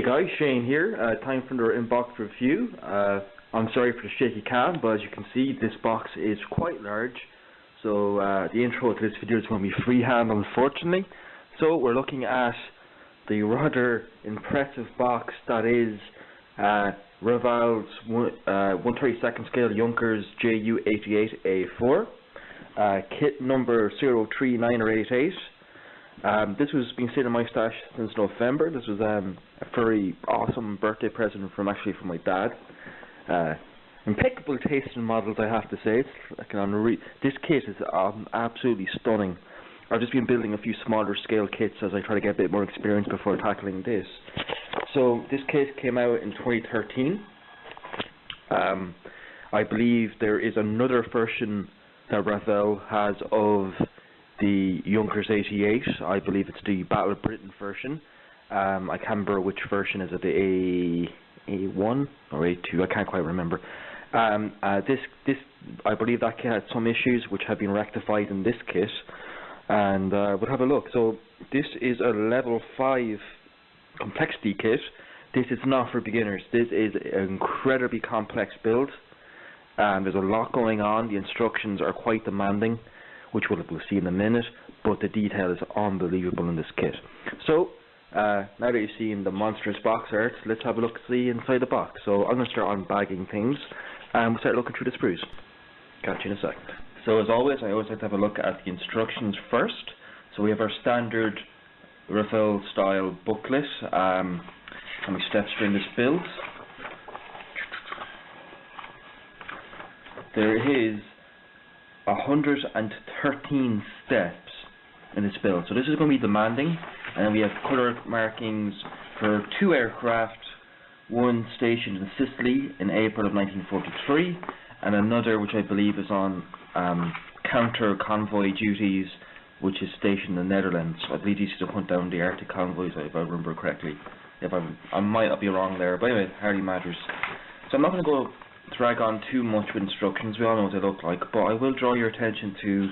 Hey guys, Shane here. Time for another inbox review. I'm sorry for the shaky cam, but as you can see, this box is quite large. So the intro to this video is going to be freehand, unfortunately. So we're looking at the rather impressive box that is Revell's 1/32 scale Junkers Ju88 A4, kit number 03988. This was been sitting in my stash since November. This was a very awesome birthday present from my dad. Impeccable taste in models, I have to say. This kit is absolutely stunning. I've just been building a few smaller scale kits as I try to get a bit more experience before tackling this. So this kit came out in 2013. I believe there is another version that Revell has of the Junkers 88. I believe it's the Battle of Britain version. I can't remember which version. Is it the A1 or A2? I can't quite remember. This I believe that kit had some issues which have been rectified in this kit, and we'll have a look. So this is a level 5 complexity kit. This is not for beginners. This is an incredibly complex build. There's a lot going on. The instructions are quite demanding, which we'll see in a minute, but the detail is unbelievable in this kit. So, now that you've seen the monstrous box art, let's have a look see inside the box. So I'm going to start unbagging things, and we'll start looking through the sprues. Catch you in a second. So as always, I always like to have a look at the instructions first. So we have our standard Revell style booklet, how many steps during this build. There is 113 steps in this build, so this is going to be demanding. And then we have colour markings for 2 aircraft, one stationed in Sicily in April of 1943, and another which I believe is on counter convoy duties, which is stationed in the Netherlands. I believe these used to hunt down the Arctic convoys, if I remember correctly. I might not be wrong there, but anyway, hardly matters. So I'm not going to go drag on too much with instructions. We all know what they look like, but I will draw your attention to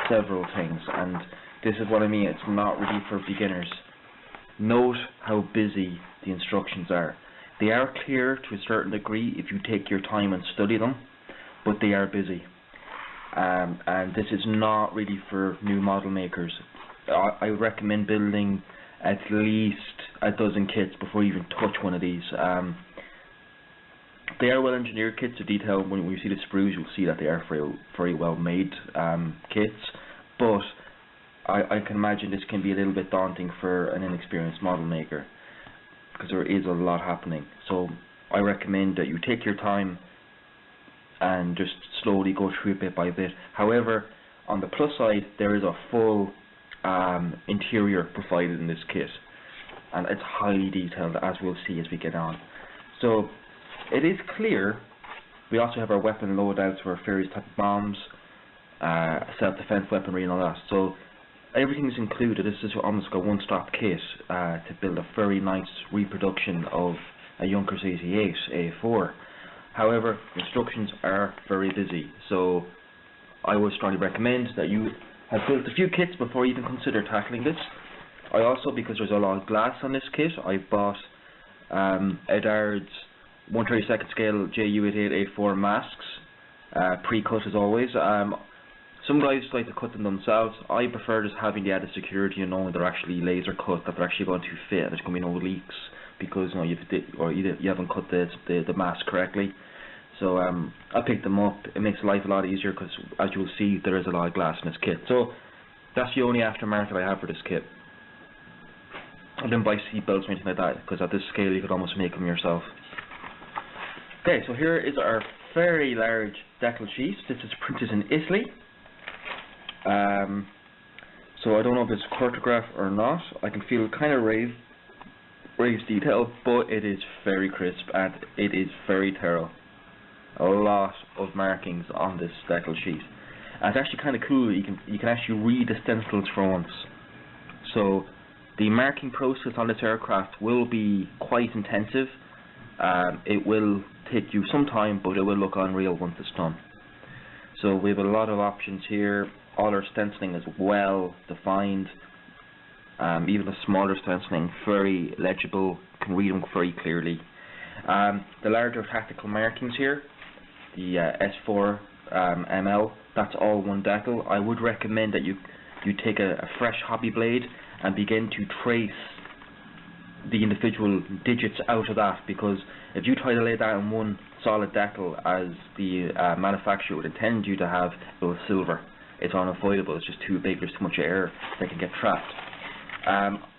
several things, and this is what I mean. It's not really for beginners. Note how busy the instructions are. They are clear to a certain degree if you take your time and study them, but they are busy. And this is not really for new model makers. I recommend building at least a dozen kits before you even touch one of these. They are well engineered kits. To detail, when you see the sprues, you'll see that they are very well made kits, but I can imagine this can be a little bit daunting for an inexperienced model maker, because there is a lot happening. So I recommend that you take your time and just slowly go through it bit by bit. However, on the plus side, there is a full interior provided in this kit, and it's highly detailed, as we'll see as we get on. So it is clear. We also have our weapon loadouts for various type of bombs, self-defense weaponry and all that. So everything is included. This is almost like a one-stop kit to build a very nice reproduction of a Junkers 88 A4. However, instructions are very busy, so I would strongly recommend that you have built a few kits before you even consider tackling this. I also, because there's a lot of glass on this kit, I bought Edard's 1/32 scale Ju88 A4 masks, pre-cut as always. Some guys like to cut them themselves. I prefer just having the added security and knowing they're actually laser cut, that they're actually going to fit, and there's going to be no leaks, because you haven't cut the mask correctly. So I picked them up. It makes life a lot easier, because as you will see, there is a lot of glass in this kit. So that's the only aftermarket I have for this kit. I didn't buy seat belts or anything like that, because at this scale you could almost make them yourself. Okay, so here is our very large decal sheet. This is printed in Italy. So I don't know if it's chronograph or not. I can feel kind of raised detail, but it is very crisp and it is very thorough. A lot of markings on this decal sheet. And it's actually kind of cool. You can actually read the stencils for once. So the marking process on this aircraft will be quite intensive. It will take you some time, but it will look unreal once it's done. So we have a lot of options here. All our stenciling is well defined. even the smaller stenciling, very legible, can read them very clearly. The larger tactical markings here, the S4 ML, that's all one decal. I would recommend that you take a fresh hobby blade and begin to trace the individual digits out of that, because if you try to lay that in one solid decal as the manufacturer would intend you to have, it will silver. It's unavoidable. It's just too big. There's too much air that can get trapped.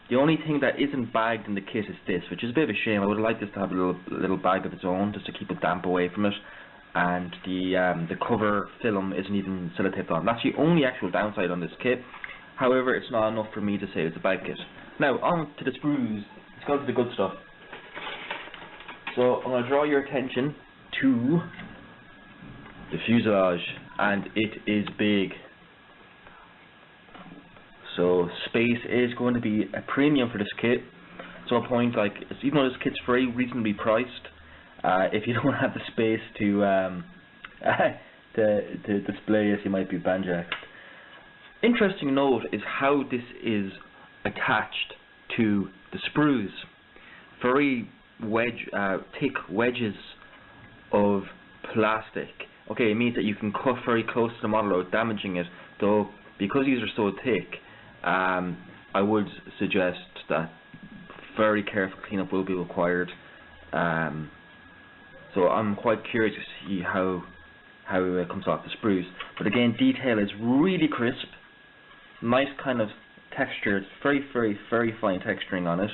The only thing that isn't bagged in the kit is this, which is a bit of a shame. I would have liked this to have a little bag of its own, just to keep the damp away from it. And the cover film isn't even sellotaped on. That's the only actual downside on this kit. However, it's not enough for me to say it's a bad kit. Now, on to the sprues. Let's go to the good stuff. So, I'm going to draw your attention to the fuselage, and it is big. So, space is going to be a premium for this kit. So, a point like, even though this kit's very reasonably priced, if you don't have the space to display it, you might be banjaxed. Interesting note is how this is attached to the sprues. Very thick wedges of plastic. Okay, it means that you can cut very close to the model without damaging it, though because these are so thick, I would suggest that very careful cleanup will be required. So I'm quite curious to see how it comes off the sprues. But again, detail is really crisp. Nice kind of texture. It's very, very, very fine texturing on it,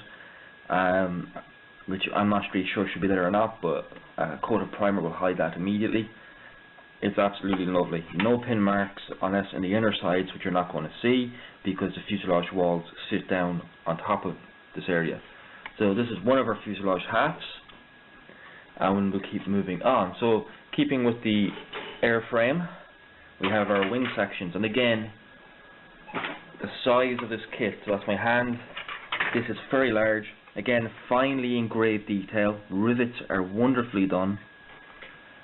which I'm not really sure should be there or not, but a coat of primer will hide that immediately. It's absolutely lovely. No pin marks unless in the inner sides, which you're not going to see because the fuselage walls sit down on top of this area. So this is one of our fuselage halves, and we'll keep moving on. So keeping with the airframe, we have our wing sections, and again, the size of this kit, so that's my hand, this is very large. Again, finely engraved detail, rivets are wonderfully done.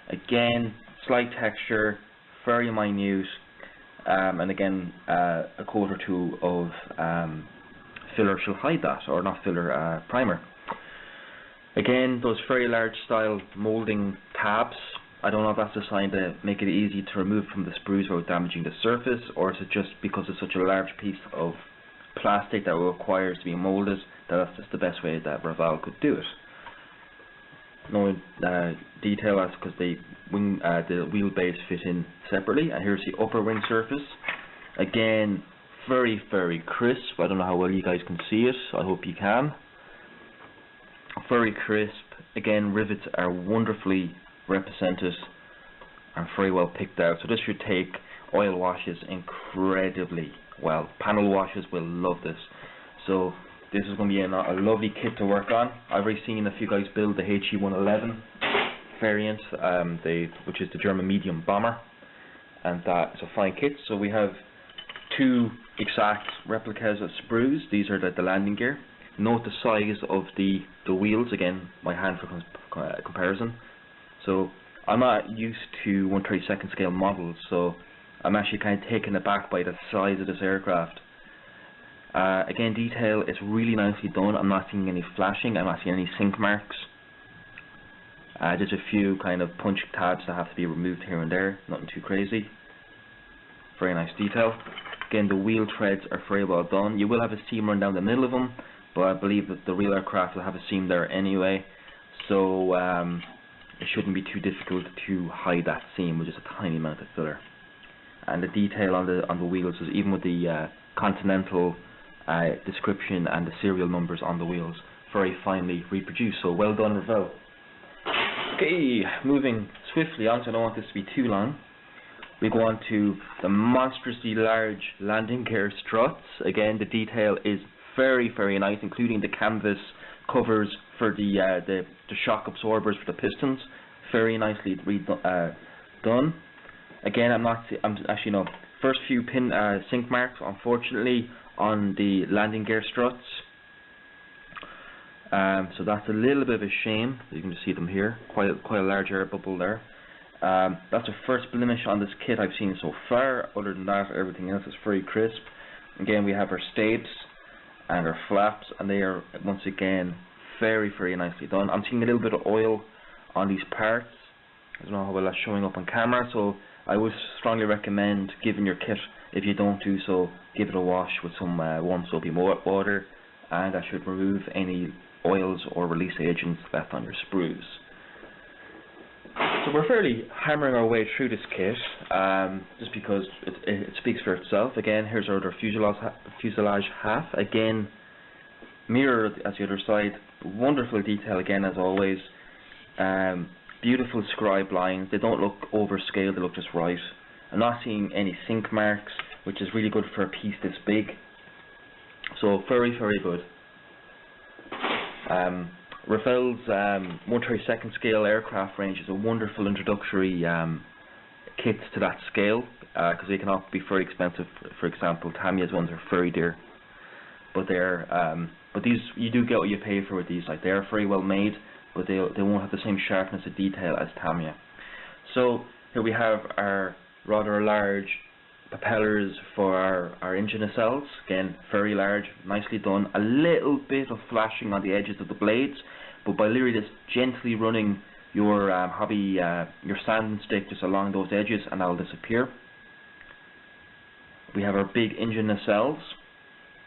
Again, slight texture, very minute, and again, a coat or two of filler shall hide that, or not filler, primer. Again, those very large style moulding tabs, I don't know if that's designed to make it easy to remove from the sprues without damaging the surface, or is it just because it's such a large piece of plastic that requires to be moulded, that's just the best way that Revell could do it. No detail as because the wheelbase fit in separately, and here's the upper wing surface. Again, very, very crisp. I don't know how well you guys can see it. I hope you can. Very crisp. Again, rivets are wonderfully represented and very well picked out. So this should take oil washes incredibly well. Panel washers will love this. So this is going to be a lovely kit to work on. I've already seen a few guys build the HE111 variant, which is the German medium bomber, and that's a fine kit. So we have two exact replicas of sprues. These are the landing gear. Note the size of the wheels. Again, my hand for comparison. So I'm not used to 1/32 scale models, so I'm actually kind of taken aback by the size of this aircraft. Again, detail is really nicely done. I'm not seeing any flashing. I'm not seeing any sink marks. Just a few kind of punch tabs that have to be removed here and there. Nothing too crazy. Very nice detail. Again, the wheel treads are very well done. You will have a seam run down the middle of them, but I believe that the real aircraft will have a seam there anyway, so it shouldn't be too difficult to hide that seam with just a tiny amount of filler. And the detail on the wheels is, even with the Continental description and the serial numbers on the wheels, very finely reproduced. So well done, Revell. Okay, moving swiftly on, so I don't want this to be too long. We go on to the monstrously large landing gear struts. Again, the detail is very, very nice, including the canvas covers for the shock absorbers for the pistons. Very nicely done. Again, I'm actually no. First few sink marks, unfortunately, on the landing gear struts. So that's a little bit of a shame. You can just see them here. Quite a large air bubble there. That's the first blemish on this kit I've seen so far. Other than that, everything else is very crisp. Again, we have our stabes. and our flaps, and they are once again very, very nicely done. I'm seeing a little bit of oil on these parts. I don't know how well that's showing up on camera, so I would strongly recommend giving your kit, if you don't do so, give it a wash with some warm soapy water, and that should remove any oils or release agents left on your sprues. So we're fairly hammering our way through this kit, just because it speaks for itself. Again, here's our other fuselage half. Again, mirrored as the other side. Wonderful detail again, as always. Beautiful scribe lines. They don't look overscaled, they look just right. I'm not seeing any sink marks, which is really good for a piece this big. So very, very good. Revell's 1/32 scale aircraft range is a wonderful introductory kit to that scale, because they can often be very expensive. For example, Tamiya's ones are very dear, but these, you do get what you pay for with these. Like, they are very well made, but they won't have the same sharpness of detail as Tamiya. So here we have our rather large propellers for our engine nacelles. Again, very large, nicely done. A little bit of flashing on the edges of the blades, but by literally just gently running your your sanding stick just along those edges, and that will disappear. We have our big engine nacelles.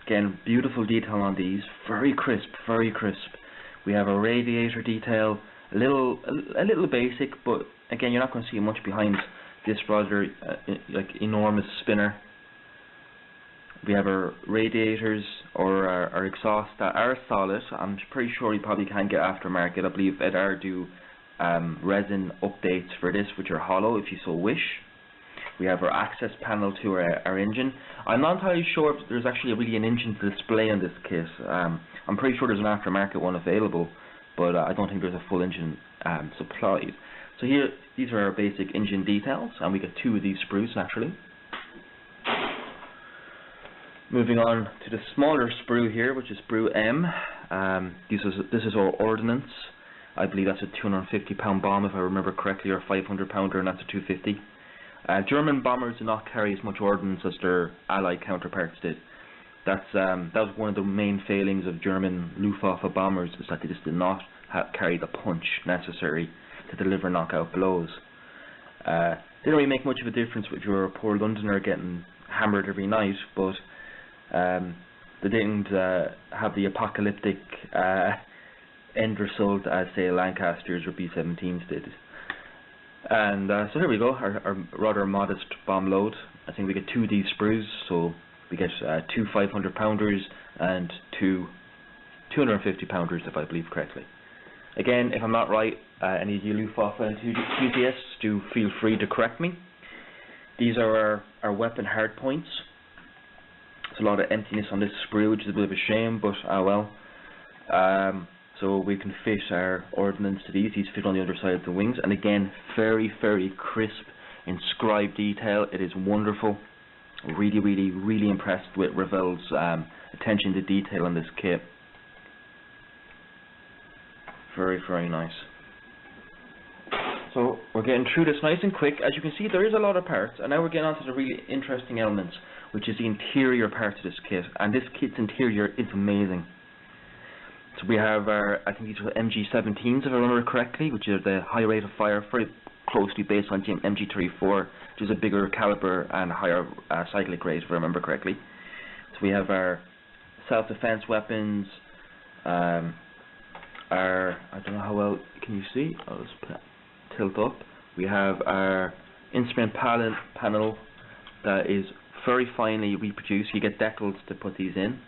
Again, beautiful detail on these, very crisp, very crisp. We have a radiator detail, a little basic, but again, you're not going to see much behind this rather like enormous spinner. We have our radiators, or our exhaust, that are solid. I'm pretty sure you probably can get aftermarket. I believe Edar do resin updates for this, which are hollow if you so wish. We have our access panel to our engine. I'm not entirely sure if there's actually really an engine to display on this kit. I'm pretty sure there's an aftermarket one available, but I don't think there's a full engine supplied. So here, these are our basic engine details, and we get 2 of these sprues naturally. Moving on to the smaller sprue here, which is sprue M. This is our ordnance. I believe that's a 250-pound bomb, if I remember correctly, or a 500-pounder, and that's a 250. German bombers do not carry as much ordnance as their Allied counterparts did. That was one of the main failings of German Luftwaffe bombers, is that they just did not carry the punch necessary to deliver knockout blows. Didn't really make much of a difference if you were a poor Londoner getting hammered every night, but they didn't have the apocalyptic end result as, say, Lancasters or B-17s did. And so here we go, our rather modest bomb load. I think we get 2 of these sprues, so we get 2 500-pounders and 2 250-pounders, if I believe correctly. Again, if I'm not right, any of you Luftwaffe enthusiasts, do feel free to correct me. These are our weapon hard points. There's a lot of emptiness on this sprue, which is a bit of a shame, but well. So we can fit our ordnance to these. These fit on the underside of the wings, and again, very, very crisp in scribe detail. It is wonderful. Really, really, really impressed with Revell's attention to detail on this kit. Very, very nice. So we're getting through this nice and quick. As you can see, there is a lot of parts, and now we're getting on to the really interesting elements, which is the interior part of this kit. And this kit's interior is amazing. So we have our, I think these are MG17s, if I remember correctly, which are the high rate of fire, very closely based on MG34, which is a bigger caliber and higher cyclic rate, if I remember correctly. So we have our self-defense weapons, I don't know how well can you see, I'll just tilt up. We have our instrument panel that is very finely reproduced. You get decals to put these in,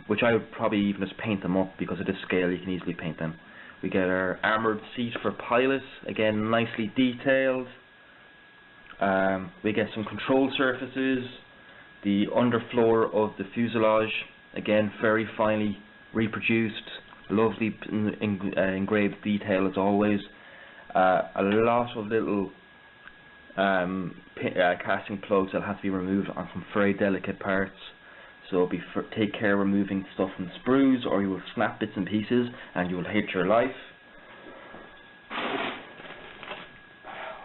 which I would probably even just paint them up, because at this scale you can easily paint them. We get our armoured seat for pilots, again nicely detailed. We get some control surfaces, the underfloor of the fuselage, again very finely reproduced, lovely engraved detail as always. A lot of little casting plugs that have to be removed on some very delicate parts. So take care removing stuff from the sprues, or you will snap bits and pieces and you will hate your life.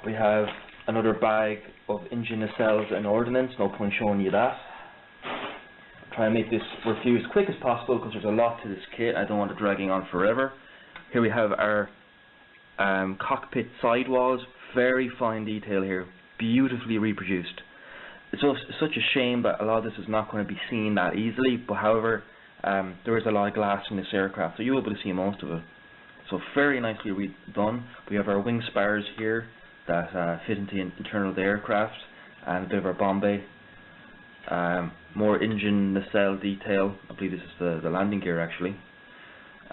We have another bag of engine nacelles and ordnance, no point showing you that. try and make this review as quick as possible because there's a lot to this kit. I don't want it dragging on forever. Here we have our cockpit sidewalls. Very fine detail here, beautifully reproduced. It's such a shame that a lot of this is not going to be seen that easily, but however, there is a lot of glass in this aircraft, so you'll be able to see most of it. So very nicely done. We have our wing spars here that fit into the internal of the aircraft, and a bit of our bomb bay. More engine nacelle detail. I believe this is the landing gear actually.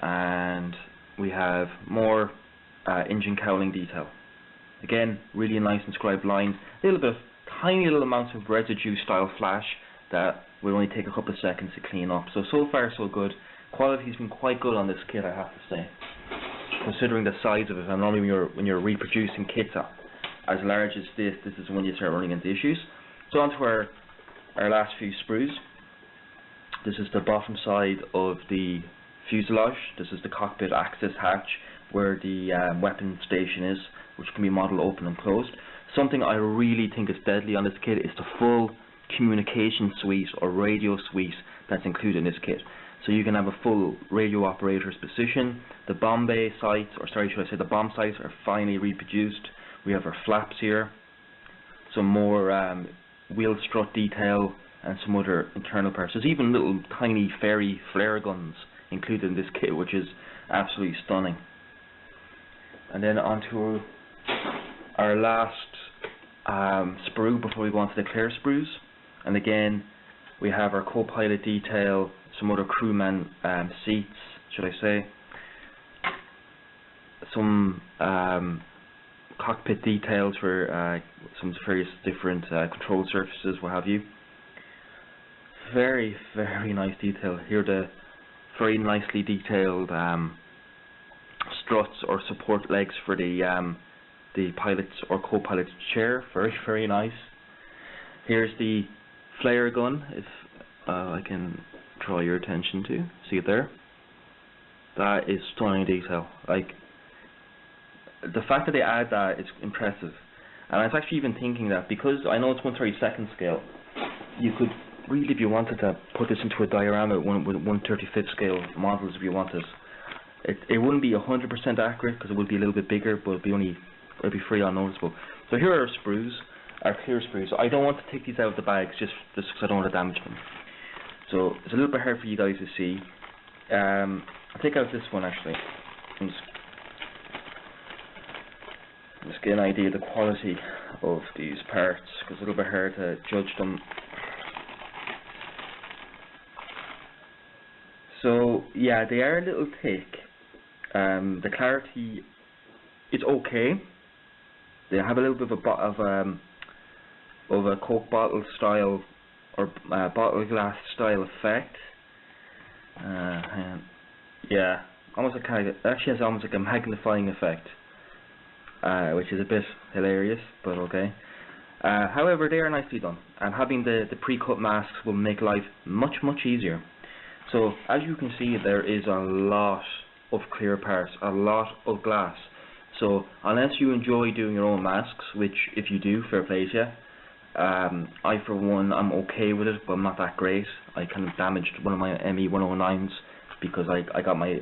And we have more engine cowling detail. Again, really nice inscribed lines. A little bit of tiny little amounts of residue style flash that will only take a couple of seconds to clean up. So far so good. Quality's been quite good on this kit, I have to say, considering the size of it. And normally when you're reproducing kits as large as this is when you start running into issues. So on to our last few sprues. This is the bottom side of the fuselage. This is the cockpit access hatch where the weapon station is, which can be model open and closed. Something I really think is deadly on this kit is the full communication suite or radio suite that's included in this kit. So you can have a full radio operator's position. The bomb bay sights, or sorry, should I say the bomb sights, are finely reproduced. We have our flaps here, some more wheel strut detail, and some other internal parts. There's even little tiny fairy flare guns included in this kit, which is absolutely stunning. And then onto our last sprue before we go on to the clear sprues. And again, we have our co-pilot detail, some other crewman seats, should I say, some cockpit details for some various different control surfaces, what have you. Very, very nice detail. Here the very nicely detailed struts or support legs for the pilot's or co-pilot's chair. Very, very nice. Here's the flare gun, if I can draw your attention to. See it there? That is stunning detail. Like, the fact that they add that is impressive. And I was actually even thinking that because I know it's 1/32 scale, you could really, if you wanted to, put this into a diorama with 1/35 scale models if you wanted. It wouldn't be 100% accurate because it would be a little bit bigger, but it'd be pretty unnoticeable. So here are our sprues, our clear sprues. So I don't want to take these out of the bags just because I don't want to damage them. So it's a little bit hard for you guys to see. I'll take out this one actually. Just get an idea of the quality of these parts, because it's a little bit hard to judge them. So yeah, they are a little thick. The clarity is okay. They have a little bit of a Coke bottle style or bottle glass style effect. Yeah, almost like actually has almost like a magnifying effect. Which is a bit hilarious, but okay. However, they are nicely done, and having the pre-cut masks will make life much easier. So as you can see, there is a lot of clear parts, a lot of glass. So unless you enjoy doing your own masks, which if you do, fair play to you. I for one, I'm okay with it, but I'm not that great. I kind of damaged one of my ME109s because I got my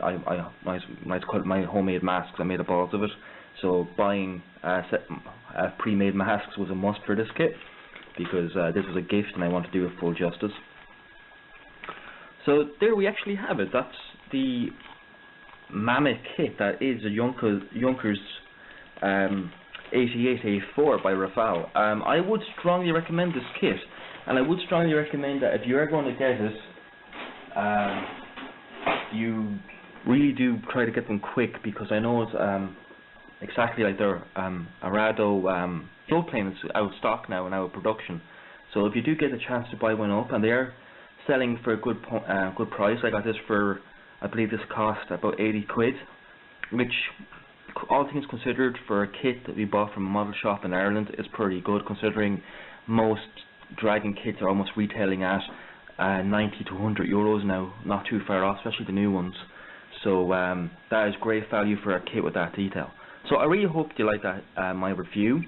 homemade masks. I made a balls of it. So buying pre-made masks was a must for this kit, because this was a gift and I want to do it full justice. So there we actually have it. That's the mammoth kit that is a Junkers 88 A4 by Revell. I would strongly recommend this kit, and I would strongly recommend that if you are going to get it, you really do try to get them quick, because I know it's exactly like their Arado float plane is out of stock now and out of production. So if you do get a chance to buy one up, and they are selling for a good price. I got this for, I believe this cost about 80 quid, which, all things considered, for a kit that we bought from a model shop in Ireland is pretty good, considering most Dragon kits are almost retailing at 90 to 100 euros now, not too far off, especially the new ones. So that is great value for a kit with that detail. So I really hope you like that my review.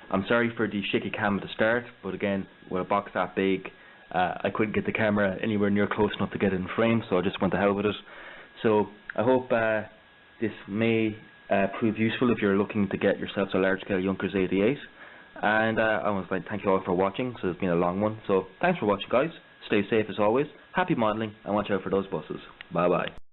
I'm sorry for the shaky cam at the start, but again, with a box that big, I couldn't get the camera anywhere near close enough to get it in frame, so I just went to hell with it. So I hope this may prove useful if you're looking to get yourselves a large-scale Junkers 88. And I want to thank you all for watching. So it's been a long one. So thanks for watching, guys. Stay safe as always. Happy modelling, and watch out for those buses. Bye bye.